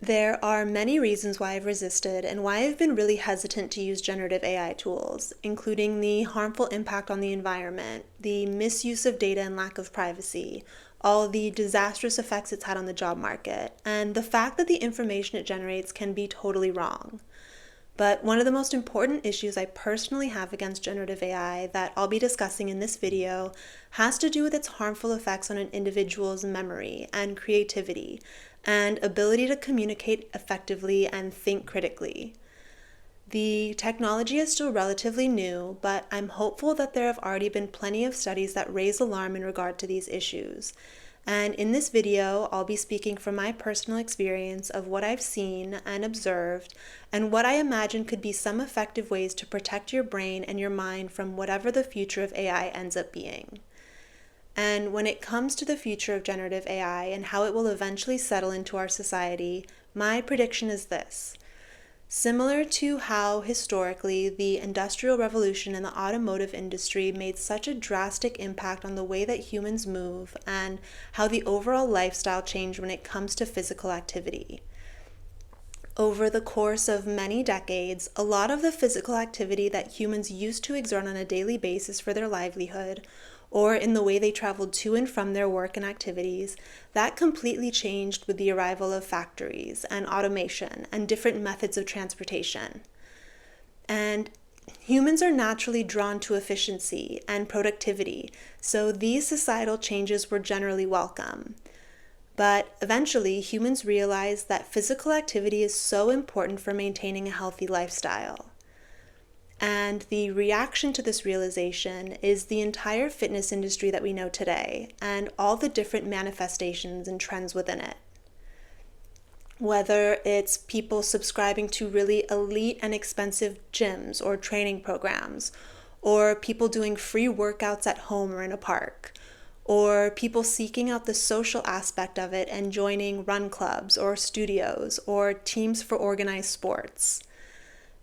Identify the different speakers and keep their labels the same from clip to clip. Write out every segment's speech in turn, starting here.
Speaker 1: There are many reasons why I've resisted and why I've been really hesitant to use generative AI tools, including the harmful impact on the environment, the misuse of data and lack of privacy, all the disastrous effects it's had on the job market, and the fact that the information it generates can be totally wrong. But one of the most important issues I personally have against generative AI that I'll be discussing in this video has to do with its harmful effects on an individual's memory and creativity and ability to communicate effectively and think critically. The technology is still relatively new, but I'm hopeful that there have already been plenty of studies that raise alarm in regard to these issues. And in this video, I'll be speaking from my personal experience of what I've seen and observed, and what I imagine could be some effective ways to protect your brain and your mind from whatever the future of AI ends up being. And when it comes to the future of generative AI and how it will eventually settle into our society, my prediction is this. Similar to how historically the Industrial Revolution and the automotive industry made such a drastic impact on the way that humans move and how the overall lifestyle changed when it comes to physical activity. Over the course of many decades, a lot of the physical activity that humans used to exert on a daily basis for their livelihood, or in the way they traveled to and from their work and activities, that completely changed with the arrival of factories and automation and different methods of transportation. And humans are naturally drawn to efficiency and productivity, so these societal changes were generally welcome. But eventually, humans realized that physical activity is so important for maintaining a healthy lifestyle. And the reaction to this realization is the entire fitness industry that we know today and all the different manifestations and trends within it. Whether it's people subscribing to really elite and expensive gyms or training programs, or people doing free workouts at home or in a park, or people seeking out the social aspect of it and joining run clubs or studios or teams for organized sports.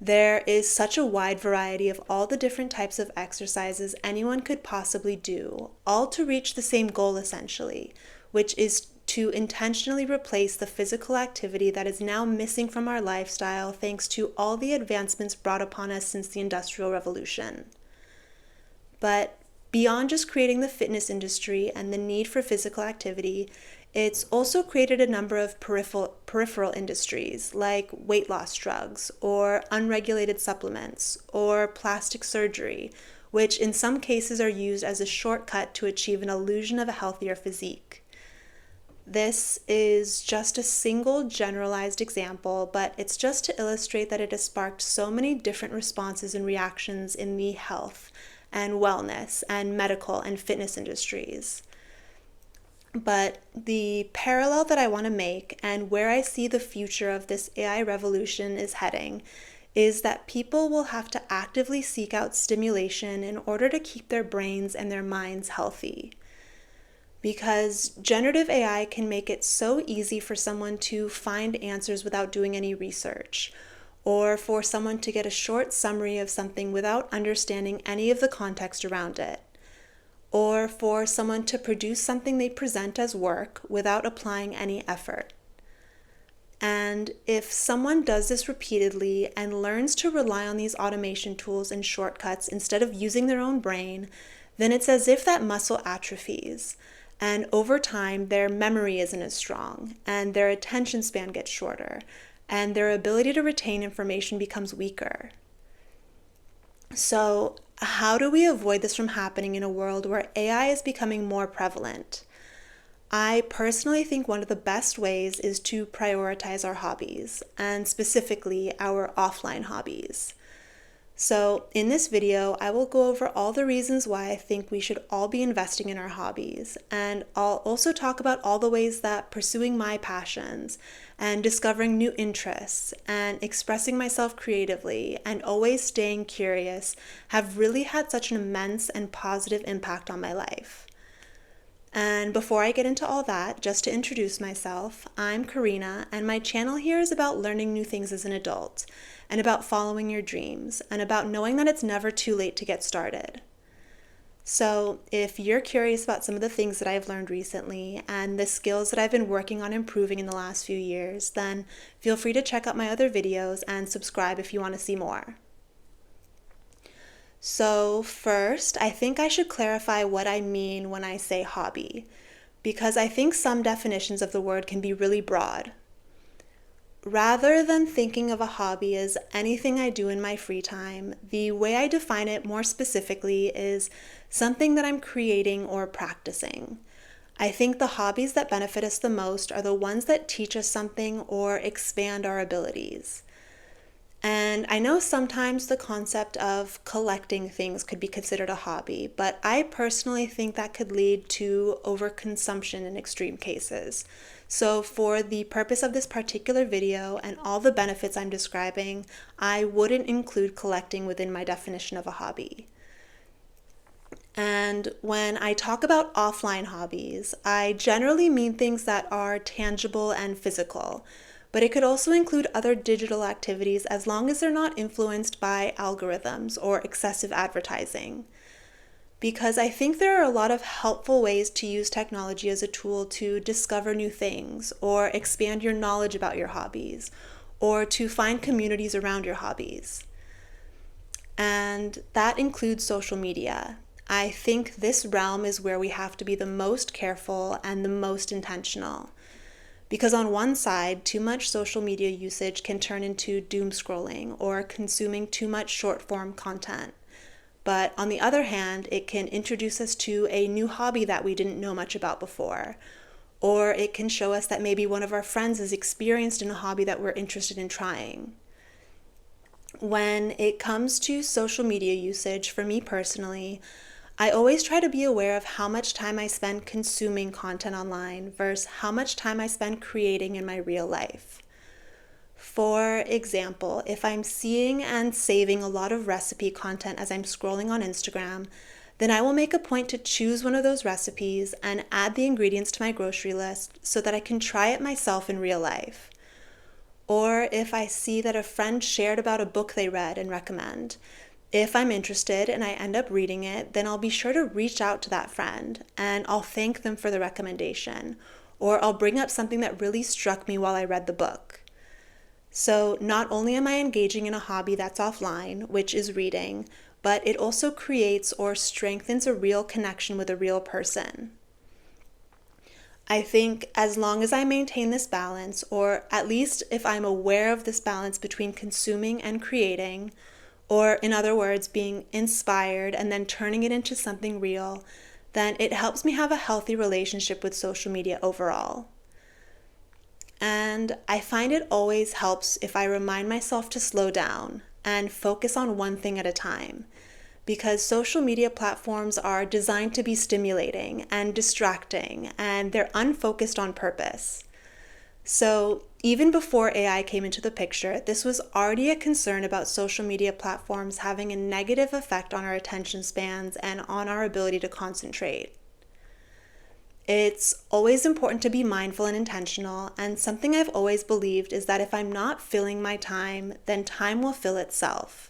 Speaker 1: There is such a wide variety of all the different types of exercises anyone could possibly do, all to reach the same goal essentially, which is to intentionally replace the physical activity that is now missing from our lifestyle thanks to all the advancements brought upon us since the Industrial Revolution. But beyond just creating the fitness industry and the need for physical activity, it's also created a number of peripheral industries like weight loss drugs or unregulated supplements or plastic surgery, which in some cases are used as a shortcut to achieve an illusion of a healthier physique. This is just a single generalized example, but it's just to illustrate that it has sparked so many different responses and reactions in the health and wellness and medical and fitness industries. But the parallel that I want to make and where I see the future of this AI revolution is heading is that people will have to actively seek out stimulation in order to keep their brains and their minds healthy. Because generative AI can make it so easy for someone to find answers without doing any research, or for someone to get a short summary of something without understanding any of the context around it, or for someone to produce something they present as work without applying any effort. And if someone does this repeatedly and learns to rely on these automation tools and shortcuts instead of using their own brain, then it's as if that muscle atrophies. And over time, their memory isn't as strong, and their attention span gets shorter, and their ability to retain information becomes weaker. So, how do we avoid this from happening in a world where AI is becoming more prevalent? I personally think one of the best ways is to prioritize our hobbies, and specifically our offline hobbies. So in this video, I will go over all the reasons why I think we should all be investing in our hobbies, and I'll also talk about all the ways that pursuing my passions and discovering new interests and expressing myself creatively and always staying curious have really had such an immense and positive impact on my life. And before I get into all that, just to introduce myself, I'm Karina, and my channel here is about learning new things as an adult, and about following your dreams, and about knowing that it's never too late to get started. So, if you're curious about some of the things that I've learned recently and the skills that I've been working on improving in the last few years, then feel free to check out my other videos and subscribe if you want to see more. So, first, I think I should clarify what I mean when I say hobby, because I think some definitions of the word can be really broad. Rather than thinking of a hobby as anything I do in my free time, the way I define it more specifically is something that I'm creating or practicing. I think the hobbies that benefit us the most are the ones that teach us something or expand our abilities. And I know sometimes the concept of collecting things could be considered a hobby, but I personally think that could lead to overconsumption in extreme cases. So for the purpose of this particular video and all the benefits I'm describing, I wouldn't include collecting within my definition of a hobby. And when I talk about offline hobbies, I generally mean things that are tangible and physical, but it could also include other digital activities as long as they're not influenced by algorithms or excessive advertising. Because I think there are a lot of helpful ways to use technology as a tool to discover new things, or expand your knowledge about your hobbies, or to find communities around your hobbies. And that includes social media. I think this realm is where we have to be the most careful and the most intentional. Because on one side, too much social media usage can turn into doom scrolling or consuming too much short form content. But on the other hand, it can introduce us to a new hobby that we didn't know much about before. Or it can show us that maybe one of our friends is experienced in a hobby that we're interested in trying. When it comes to social media usage, for me personally, I always try to be aware of how much time I spend consuming content online versus how much time I spend creating in my real life. For example, if I'm seeing and saving a lot of recipe content as I'm scrolling on Instagram, then I will make a point to choose one of those recipes and add the ingredients to my grocery list so that I can try it myself in real life. Or if I see that a friend shared about a book they read and recommend, if I'm interested and I end up reading it, then I'll be sure to reach out to that friend and I'll thank them for the recommendation, or I'll bring up something that really struck me while I read the book. So not only am I engaging in a hobby that's offline, which is reading, but it also creates or strengthens a real connection with a real person. I think as long as I maintain this balance, or at least if I'm aware of this balance between consuming and creating, or in other words, being inspired and then turning it into something real, then it helps me have a healthy relationship with social media overall. And I find it always helps if I remind myself to slow down and focus on one thing at a time, because social media platforms are designed to be stimulating and distracting, and they're unfocused on purpose. So even before AI came into the picture, this was already a concern about social media platforms having a negative effect on our attention spans and on our ability to concentrate. It's always important to be mindful and intentional, and something I've always believed is that if I'm not filling my time, then time will fill itself.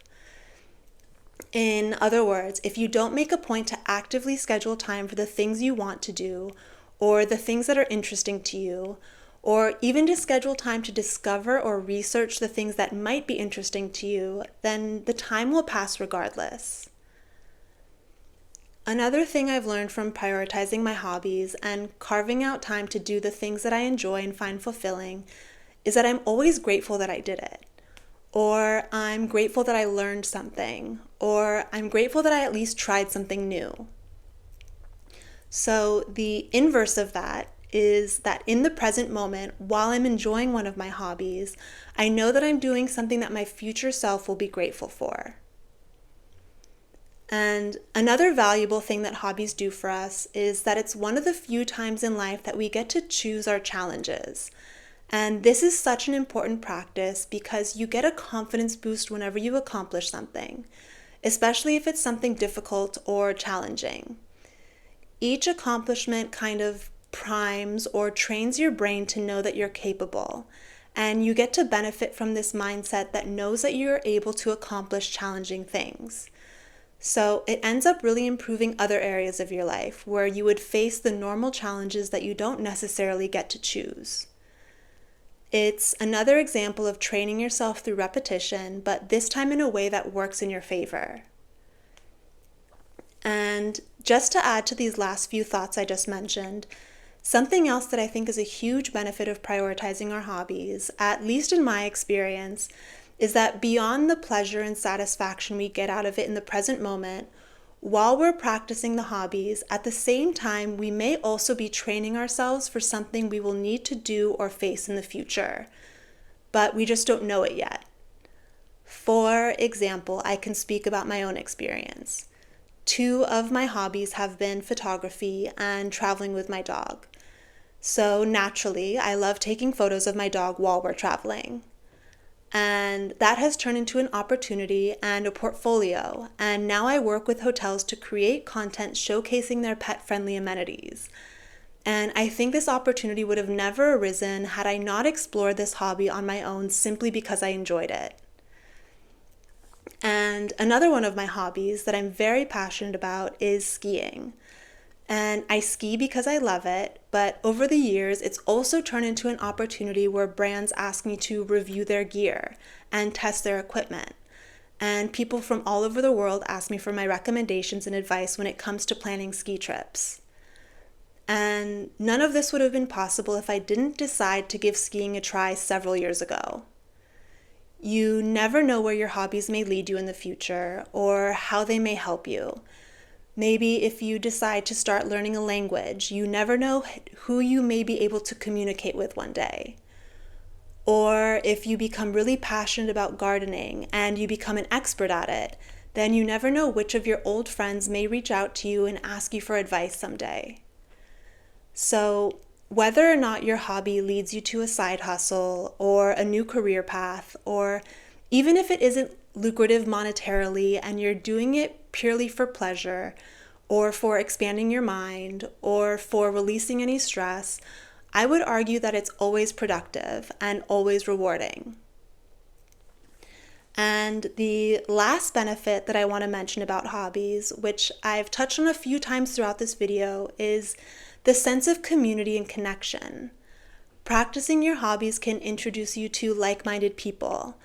Speaker 1: In other words, if you don't make a point to actively schedule time for the things you want to do, or the things that are interesting to you, or even to schedule time to discover or research the things that might be interesting to you, then the time will pass regardless. Another thing I've learned from prioritizing my hobbies and carving out time to do the things that I enjoy and find fulfilling is that I'm always grateful that I did it. Or I'm grateful that I learned something. Or I'm grateful that I at least tried something new. So the inverse of that is that in the present moment, while I'm enjoying one of my hobbies, I know that I'm doing something that my future self will be grateful for. And another valuable thing that hobbies do for us is that it's one of the few times in life that we get to choose our challenges. And this is such an important practice because you get a confidence boost whenever you accomplish something, especially if it's something difficult or challenging. Each accomplishment kind of primes or trains your brain to know that you're capable, and you get to benefit from this mindset that knows that you're able to accomplish challenging things. So it ends up really improving other areas of your life where you would face the normal challenges that you don't necessarily get to choose. It's another example of training yourself through repetition, but this time in a way that works in your favor. And just to add to these last few thoughts I just mentioned, something else that I think is a huge benefit of prioritizing our hobbies, at least in my experience, is that beyond the pleasure and satisfaction we get out of it in the present moment, while we're practicing the hobbies, at the same time, we may also be training ourselves for something we will need to do or face in the future, but we just don't know it yet. For example, I can speak about my own experience. 2 of my hobbies have been photography and traveling with my dog. So naturally, I love taking photos of my dog while we're traveling. And that has turned into an opportunity and a portfolio. And now I work with hotels to create content showcasing their pet-friendly amenities. And I think this opportunity would have never arisen had I not explored this hobby on my own simply because I enjoyed it. And another one of my hobbies that I'm very passionate about is skiing. And I ski because I love it, but over the years, it's also turned into an opportunity where brands ask me to review their gear and test their equipment. And people from all over the world ask me for my recommendations and advice when it comes to planning ski trips. And none of this would have been possible if I didn't decide to give skiing a try several years ago. You never know where your hobbies may lead you in the future or how they may help you. Maybe if you decide to start learning a language, you never know who you may be able to communicate with one day. Or if you become really passionate about gardening and you become an expert at it, then you never know which of your old friends may reach out to you and ask you for advice someday. So whether or not your hobby leads you to a side hustle or a new career path, or even if it isn't lucrative monetarily and you're doing it purely for pleasure or for expanding your mind or for releasing any stress, I would argue that it's always productive and always rewarding. And the last benefit that I want to mention about hobbies, which I've touched on a few times throughout this video, is the sense of community and connection. Practicing your hobbies can introduce you to like-minded people,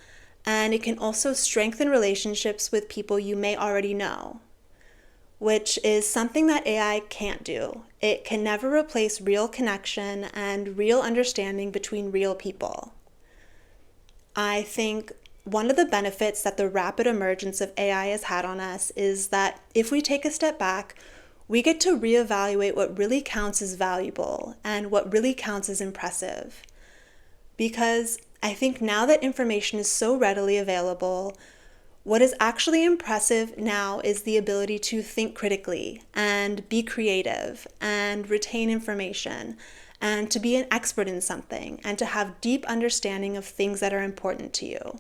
Speaker 1: and it can also strengthen relationships with people you may already know, which is something that AI can't do. It can never replace real connection and real understanding between real people. I think one of the benefits that the rapid emergence of AI has had on us is that if we take a step back, we get to reevaluate what really counts as valuable and what really counts as impressive. Because I think now that information is so readily available, what is actually impressive now is the ability to think critically and be creative and retain information and to be an expert in something and to have deep understanding of things that are important to you.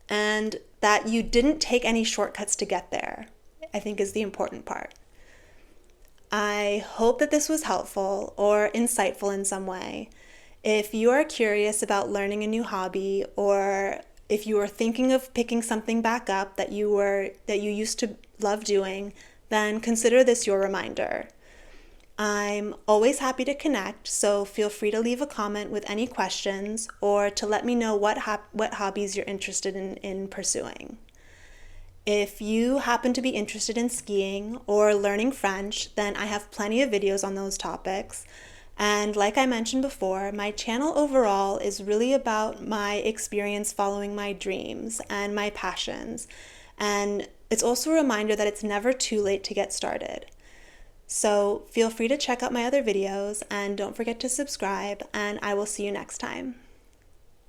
Speaker 1: And that you didn't take any shortcuts to get there, I think is the important part. I hope that this was helpful or insightful in some way. If you are curious about learning a new hobby, or if you are thinking of picking something back up that you used to love doing, then consider this your reminder. I'm always happy to connect, so feel free to leave a comment with any questions or to let me know what hobbies you're interested in pursuing. If you happen to be interested in skiing or learning French, then I have plenty of videos on those topics. And like I mentioned before, my channel overall is really about my experience following my dreams and my passions. And it's also a reminder that it's never too late to get started. So feel free to check out my other videos and don't forget to subscribe, and I will see you next time.